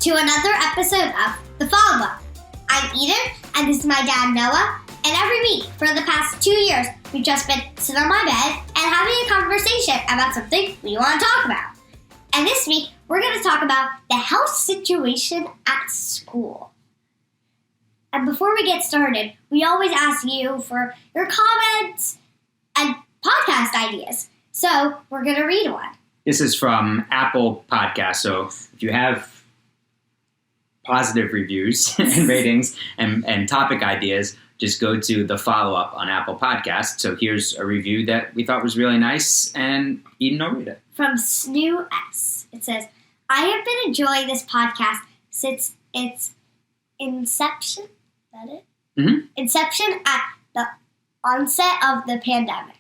to another episode of The Follow-Up. I'm Eden, and this is my dad, Noah, and every week for the past 2 years, we've just been sitting on my bed and having a conversation about something we want to talk about. And this week, we're going to talk about the health situation at school. And before we get started, we always ask you for your comments and podcast ideas. So we're going to read one. This is from Apple Podcasts. So if you have positive reviews and ratings and topic ideas, just go to the follow-up on Apple Podcasts. So here's a review that we thought was really nice, and Eden will read it. From Snoo S. It says, I have been enjoying this podcast since its inception. Is that it? Mm-hmm. Inception at the onset of the pandemic.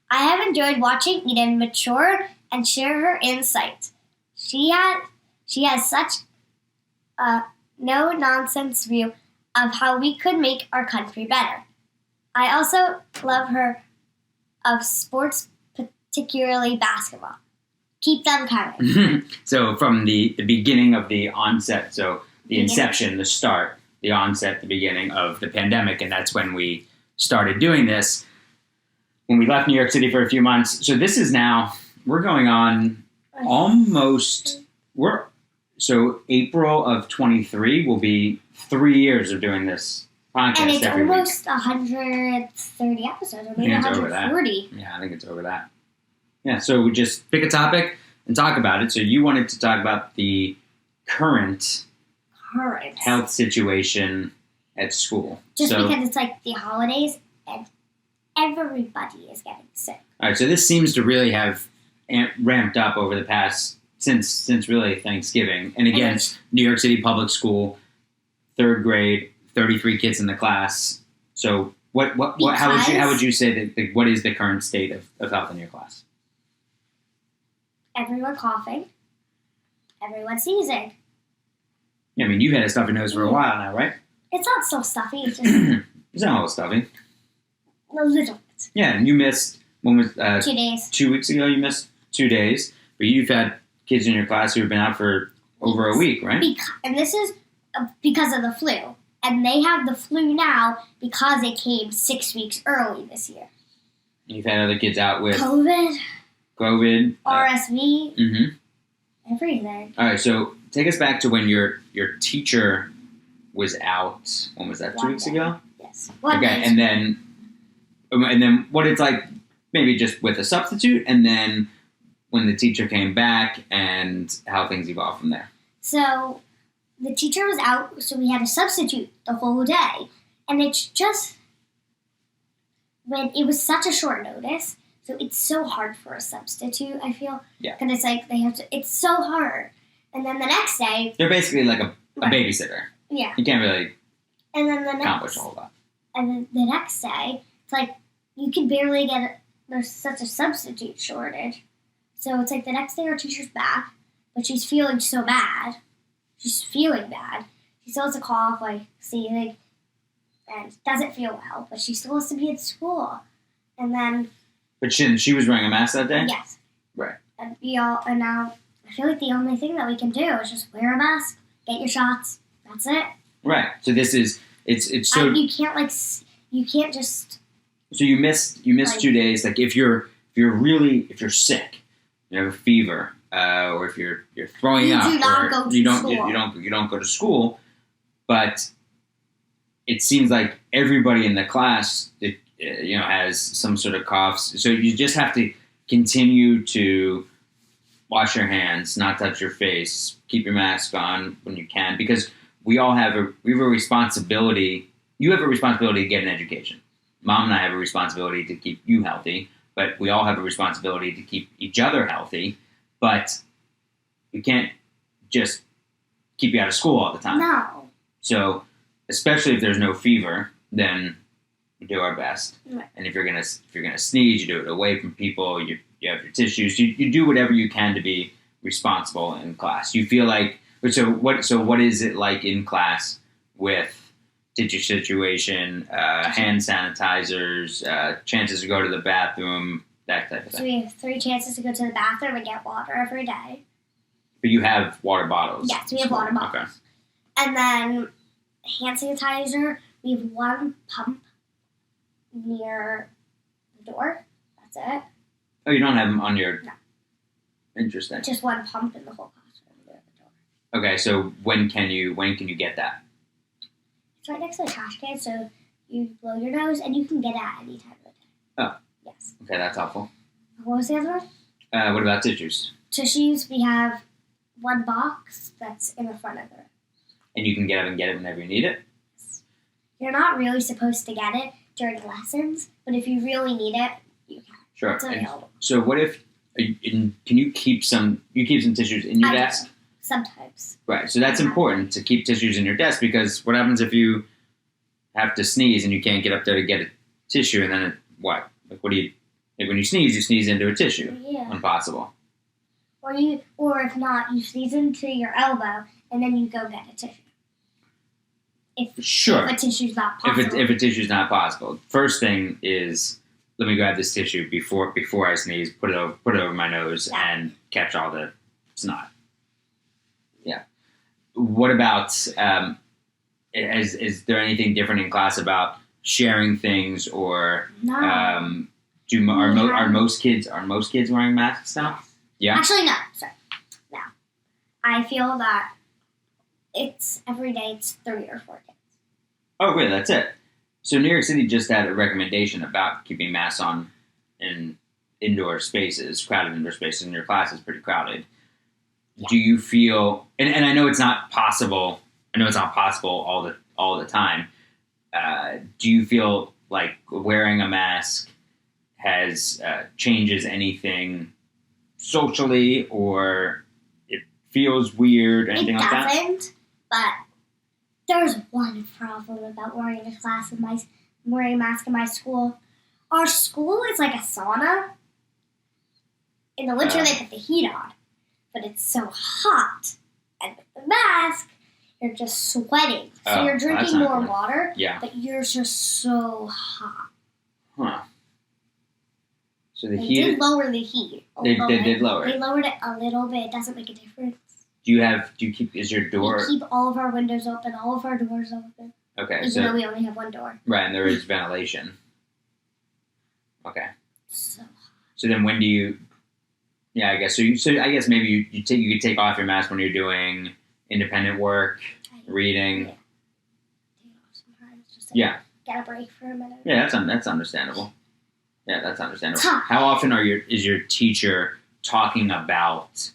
I have enjoyed watching Eden mature and share her insights. She has such a no-nonsense view of how we could make our country better. I also love her of sports, particularly basketball. Keep them coming. So from the beginning of the onset, so the inception, the start, the onset, the beginning of the pandemic, and that's when we started doing this, when we left New York City for a few months. So this is now, we're going on almost, so April of 23 will be 3 years of doing this podcast and it's every almost week. 130 episodes, or maybe 140. Yeah, I think it's over that. Yeah, so we just pick a topic and talk about it. So you wanted to talk about the current health situation at school. Just because it's like the holidays and everybody is getting sick. All right, so this seems to really have ramped up over the past, since really Thanksgiving. And again, New York City public school, 3rd grade, 33 kids in the class. So how would you say that what is the current state of health in your class? Everyone coughing. Everyone sneezing. Yeah, I mean, you've had a stuffy nose for a while now, right? It's not so stuffy. It's just It's not all stuffy. a little bit. Yeah, and you missed, when was 2 days. 2 weeks ago, you missed 2 days. But you've had kids in your class who have been out for over a week, right? And this is because of the flu. And they have the flu now because it came 6 weeks early this year. You've had other kids out with COVID, RSV, everything. All right, so take us back to when your teacher was out. When was that? 2 weeks ago? Yes. Okay, and then what it's like, maybe just with a substitute, and then when the teacher came back and how things evolved from there. So the teacher was out, so we had a substitute the whole day. And it's just, when it was such a short notice, so it's so hard for a substitute, I feel. Yeah. Because it's like, it's so hard. And then the next day. They're basically like a babysitter. Yeah. You can't really and then accomplish a whole lot. And then the next day, it's like, you can barely there's such a substitute shortage. So it's like the next day our teacher's back, but she's feeling so bad. She's feeling bad. She still has a cough, like sneezing, and doesn't feel well, but she still has to be at school. And then... But she was wearing a mask that day? Yes. Right. And now I feel like the only thing that we can do is just wear a mask, get your shots. That's it. Right. So this is, it's so... you can't just... So you missed 2 days. Like if you're sick, you have a fever, or if you're throwing up, you don't go to school. But it seems like everybody in the class, has some sort of coughs. So you just have to continue to wash your hands, not touch your face, keep your mask on when you can, because we have a responsibility. You have a responsibility to get an education. Mom and I have a responsibility to keep you healthy, but we all have a responsibility to keep each other healthy. But we can't just keep you out of school all the time. No. So, especially if there's no fever, then we do our best. Right. And if you're gonna sneeze, you do it away from people. You have your tissues. You do whatever you can to be responsible in class. You feel like so what is it like in class with teacher situation, hand sanitizers, chances to go to the bathroom, that type of thing? So we have 3 chances to go to the bathroom and get water every day. But you have water bottles. Yes, we have water bottles. Okay. And then hand sanitizer, we have one pump near the door. That's it. Oh, you don't have them on your... No. Interesting. Just one pump in the whole classroom near the door. Okay, so when can you get that? It's right next to the trash can, so you blow your nose and you can get it at any time of the day. Oh. Yes. Okay, that's helpful. What was the other one? What about tissues? Tissues, we have one box that's in the front of the room. And you can get it whenever you need it? You're not really supposed to get it during lessons, but if you really need it, you can. Sure. It's available. So what if, can you keep some tissues in your desk? Sometimes. Right, so that's important to keep tissues in your desk, because what happens if you have to sneeze and you can't get up there to get a tissue, and then what? Like, what do you, like when you sneeze into a tissue? Yeah. Impossible. Or if not, you sneeze into your elbow and then you go get a tissue. If a tissue's not possible. If a tissue's not possible, first thing is, let me grab this tissue before I sneeze, put it over my nose, and catch all the snot. Yeah. What about, is there anything different in class about sharing things, or No. Are most kids wearing masks now? Yeah. Actually, no. Sorry. No. I feel that it's every day. It's 3 or 4 kids. Oh, really? That's it. So New York City just had a recommendation about keeping masks on in indoor spaces, crowded indoor spaces, and your class is pretty crowded. Yeah. Do you feel? And I know it's not possible. I know it's not possible all the time. Do you feel like wearing a mask has changes anything socially, or it feels weird, or anything like that? It doesn't, but there's one problem about wearing a mask in my school. Our school is like a sauna. In the winter, they put the heat on, but it's so hot, and with the mask, you're just sweating. So you're drinking more water, but you're just so hot. Huh. So the they heat did lower the heat. They did lower it. They lowered it a little bit. It doesn't make a difference. Is your door? We keep all of our windows open, all of our doors open. Okay, even though we only have one door. Right, and there is ventilation. Okay. So hot. So then, when do you? Yeah, I guess so. I guess maybe you could take off your mask when you're doing independent work, reading. Yeah. Take it off sometimes. Just get a break for a minute. Yeah, that's understandable. Yeah, that's understandable. How often is your teacher talking about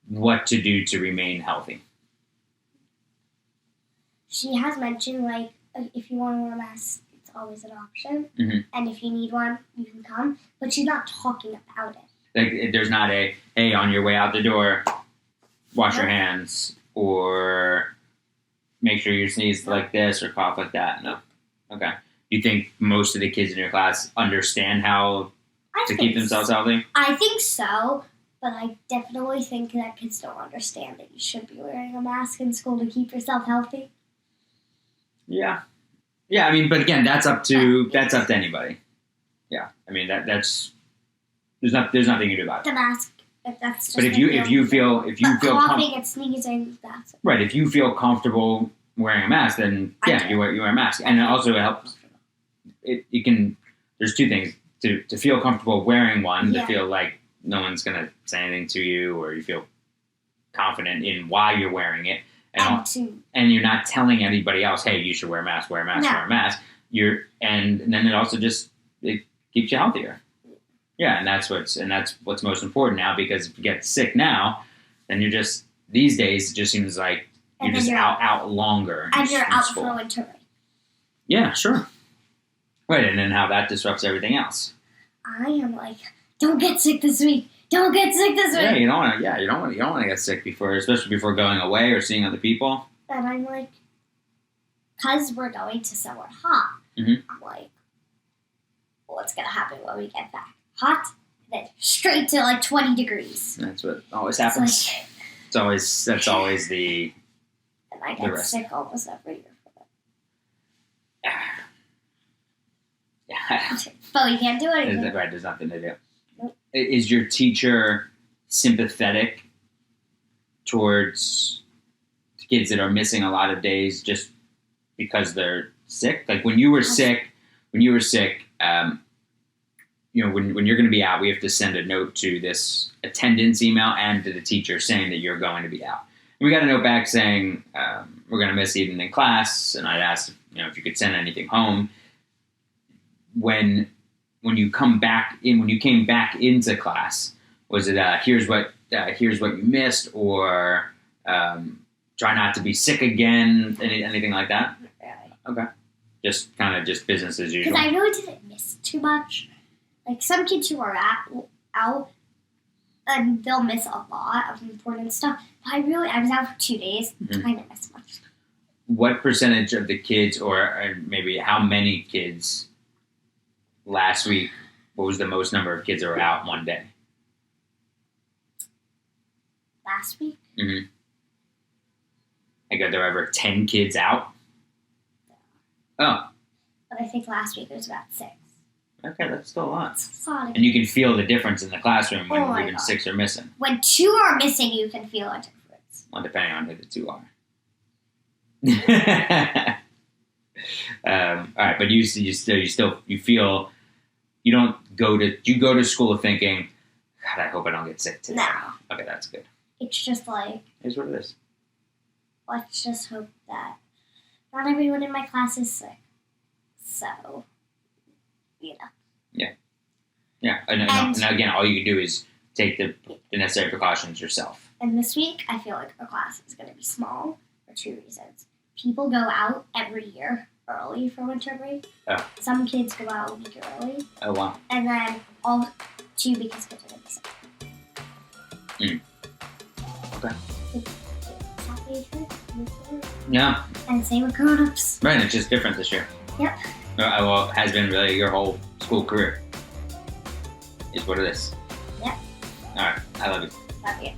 what to do to remain healthy? She has mentioned, like, if you want to wear a mask, it's always an option. Mm-hmm. And if you need one, you can come. But she's not talking about it. Like, there's not a, hey, on your way out the door, wash your hands, or make sure you sneeze like this or cough like that. No. Okay. You think most of the kids in your class understand how to keep themselves healthy? I think so, but I definitely think that kids don't understand that you should be wearing a mask in school to keep yourself healthy. Yeah. Yeah, I mean, but again, that's up to anybody. Yeah. I mean, that's there's nothing you do about it. The mask, that's just. But if you feel coughing and sneezing, that's right. If you feel comfortable wearing a mask, then you wear a mask, and also it helps. It can. There's two things: to feel comfortable wearing one, to feel like no one's gonna say anything to you, or you feel confident in why you're wearing it, and you're not telling anybody else, "Hey, you should wear a mask, wear a mask, wear a mask." And then it also it keeps you healthier. Yeah, and that's what's most important now, because if you get sick now, then you're just, these days it just seems like you're just out longer. And you're out for winter break. Yeah, sure. Right, and then how that disrupts everything else. I am like, don't get sick this week. Don't get sick this week. Yeah, you don't want to get sick especially before going away or seeing other people. And I'm like, because we're going to somewhere hot. Mm-hmm. I'm like, what's gonna happen when we get back? Hot, and then straight to like 20 degrees. That's what always happens. That's always the. And I get sick almost every year for that. Yeah. But we can't do anything. Right, there's nothing to do. Nope. Is your teacher sympathetic towards kids that are missing a lot of days just because they're sick? Like when you were sick, when you're going to be out, we have to send a note to this attendance email and to the teacher saying that you're going to be out. And we got a note back saying we're going to miss even in class. And I'd asked, if you could send anything home. When you came back into class, was it here's what you missed, or try not to be sick again, anything like that? Not really. Okay, just business as usual. Because I really didn't miss too much. Like some kids who are out, and they'll miss a lot of important stuff. But I was out for 2 days. Mm-hmm. I didn't miss much. What percentage of the kids, or maybe how many kids last week? What was the most number of kids that were out one day? Last week? Mm-hmm. Like, are there ever 10 kids out? Oh, But I think last week it was about 6. okay, that's still a lot. It's a lot of And you can feel the difference in the classroom when Oh my even God. 6 are missing. When 2 are missing, you can feel a difference. Well, depending on who the 2 are. All right, but you feel you don't go to school thinking, God, I hope I don't get sick today. No. Okay, that's good. It's just like, Here's what it is. let's just hope that not everyone in my class is sick. So, Yeah, and again, all you can do is take the necessary precautions yourself. And this week, I feel like our class is going to be small for 2 reasons. People go out every year early for winter break. Oh. Some kids go out a week early. Oh, wow. And then all 2 because kids are going to be sick. Okay. Is that the age group? Yeah, And same with grown-ups. right, it's just different this year. Yep. Well, it has been really your whole school career. Is what it is. Yep. All right, I love you. Love you.